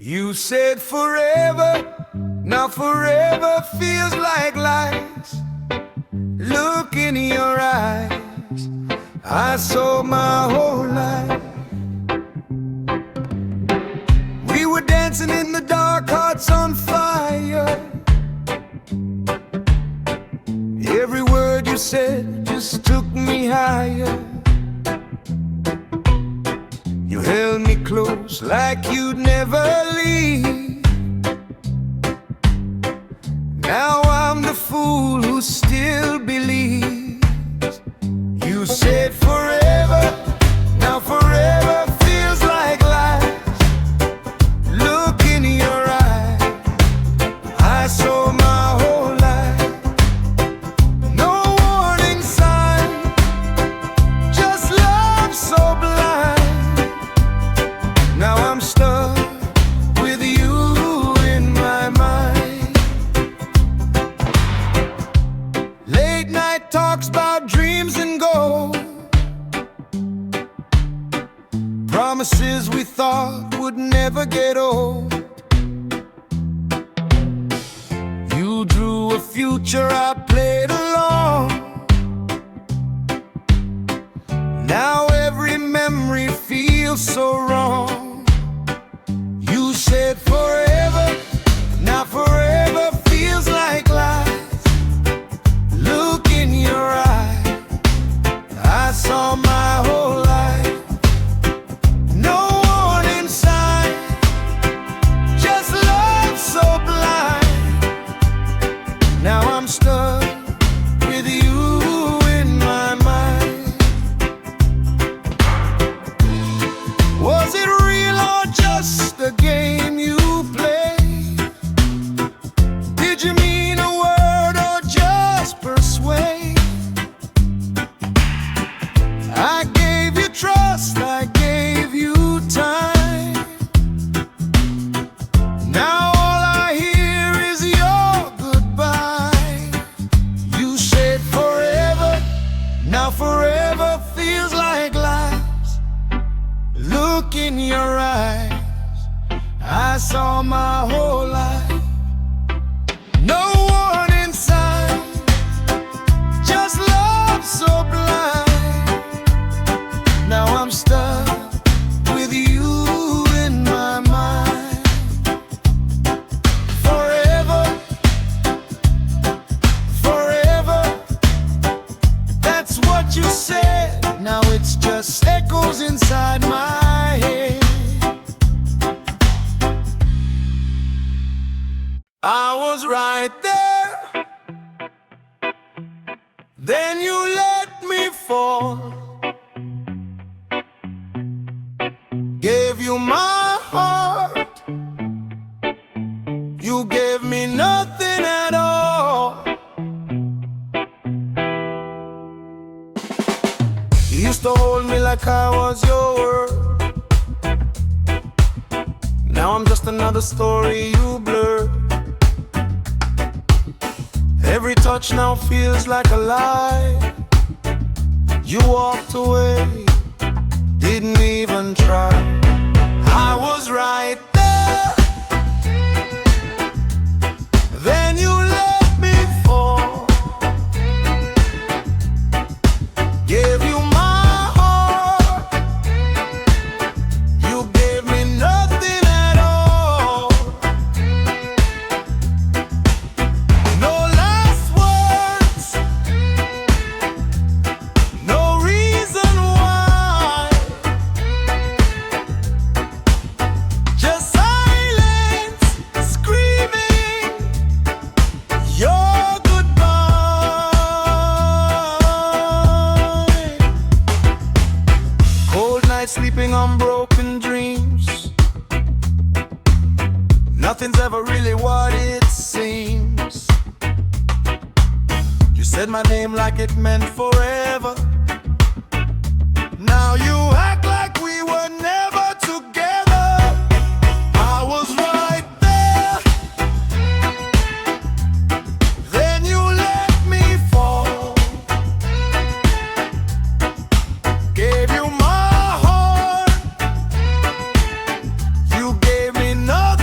You said forever, now forever feels like lies. Look in your eyes, I saw my whole life. We were dancing in the dark, hearts on fire. Every word you said just took me higher. You held me close like you'd never leave. Now I'm the fool who still believes. You said forever, now forever feels like lies. Look in your eyes, I saw my whole life. No warning sign, just love so blind. Now I'm stuck with you in my mind. Late night talks about dreams and gold, promises we thought would never get old. You drew a future, I played along. Now every memory feels so wrong. You said forever, now forever feels like lies. Look in your eyes, I saw my whole life. No warning sign, just love so blind. Now I'm stuck with you in my mind. Was it real or just a game you played? Did you mean a word or just persuade? I gave you trust, I gave you time. Now all I hear is your goodbye. You said forever, now forever feels like lies. Look in your eyes, I saw my whole life. No warning sign, just love so blind. Now I'm stuck with you in my mind. Forever, forever, that's what you said. Now it's just echoes inside my head. I was right there, then you let me fall. Gave you my heart, you gave me nothing at all. You used to hold me like I was your world. Now I'm just another story you blurred. Every touch now feels like a lie. You walked away, didn't even try. I was right there, then you let me fall. Gave you my heart, you gave me nothing at all. No last words, no reason why, just silence screaming your goodbye. Cold nights sleeping on broken dreams. Nothing's ever really what it seems. You said my name like it meant forever. Now you act like we were never together. I was right there, then you let me fall. Gave you my heart, you gave me nothing.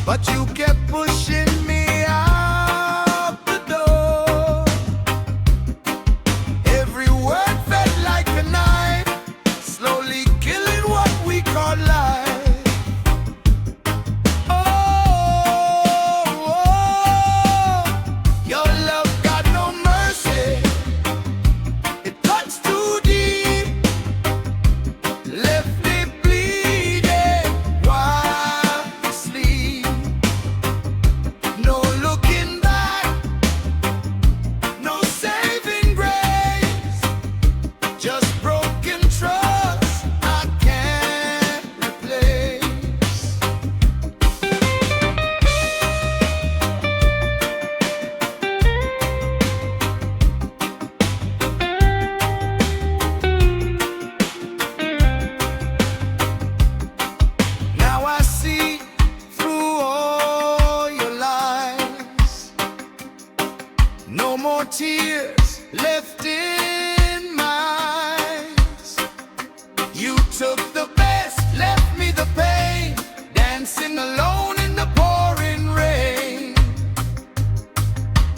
but you kept pushing me out the door. Every word felt like a knife, slowly killing what we call life. Oh, your love got no mercy. It cuts too deep, left me bleeding while you sleep. No looking back, no saving grace, just broken trust I can't replace. Now I see through all your lies. No more tears left in my eyes. You took the best, left me the pain, dancing alone in the pouring rain.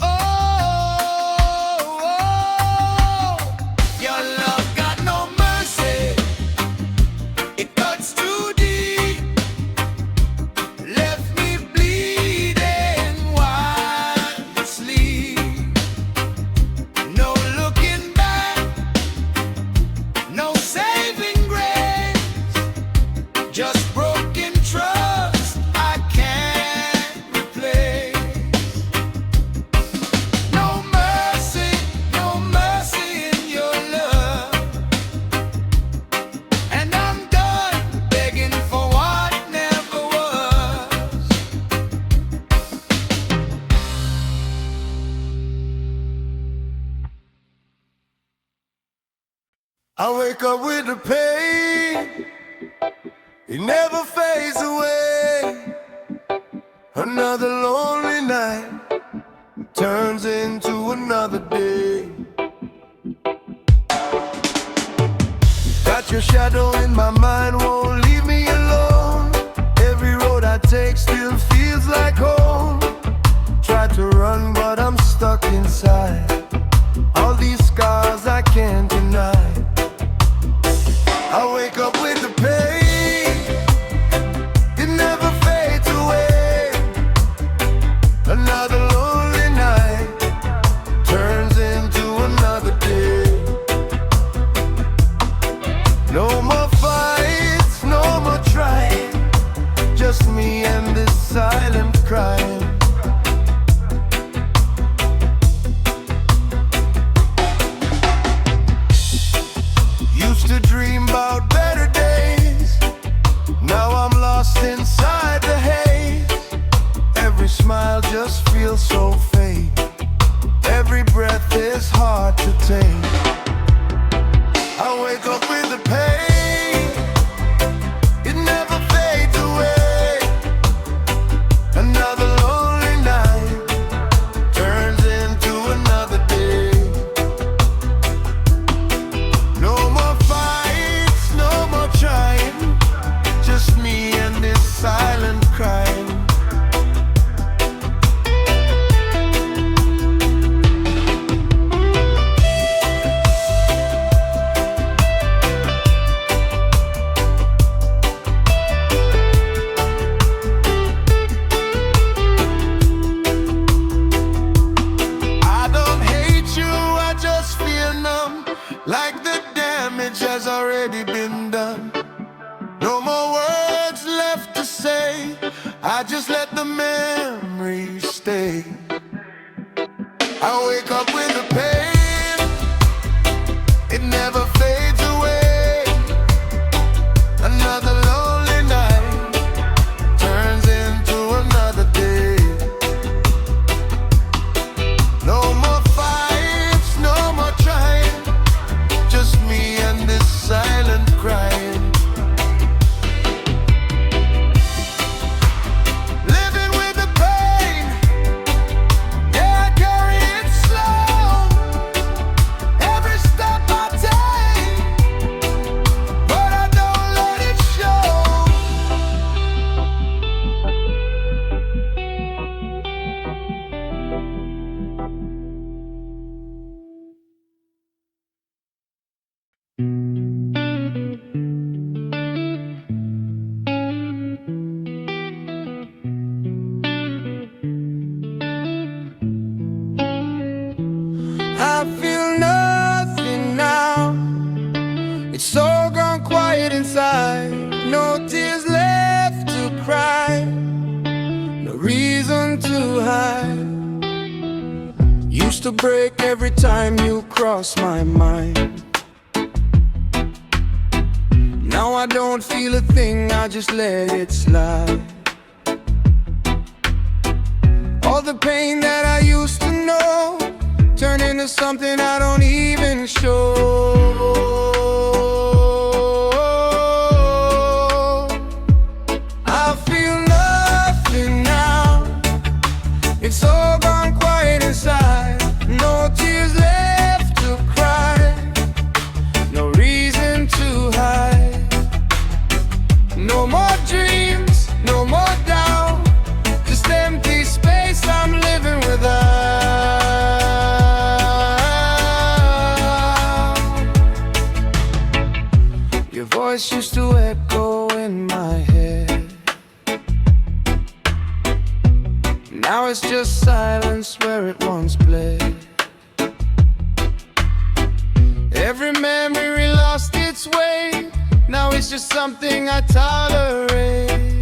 Oh, your love got no mercy. It cuts too deep, left me bleeding while you sleep. No looking back, no saving grace, just broken trust I can't replace. No mercy in your love, and I'm done begging for what never was. I wake up with the pain, it never fades away. Another lonely night turns into another day. Got your shadow in my mind, won't leave me alone. Every road I take still feels like home. Try to run, but I'm stuck inside. All these scars I can't deny. I wake up with the pain, it never fades away. Another lonely night turns into another day. No more fights, no more trying, just me and this silent crying. Used to dream about better days, now I'm lost inside the haze. Every smile just feels so fake, every breath is hard to take. I wake up with the pain, it never fades away. Another lonely night turns into another day. No more fights, no more trying, just me and this silent crying. I don't hate you, I just feel numb, like the damage has already been done. No more words left to say, I just let the memories stay. I wake up with the pain, it never fades away. Another lonely night turns into another day. No more fights, no more trying, just me and this silent crying. Living with the pain, used to break every time you cross my mind. Now I don't feel a thing, I just let it slide. All the pain that I used to know turn into something I don't even show. I feel nothing now, it's all gone quiet inside. No tears left to cry, no reason to hide. No more dreams, no more doubt, just empty space I'm living without. Your voice used to echo in my head, now it's just silence where it once bled. Every memory lost its way, now it's just something I tolerate.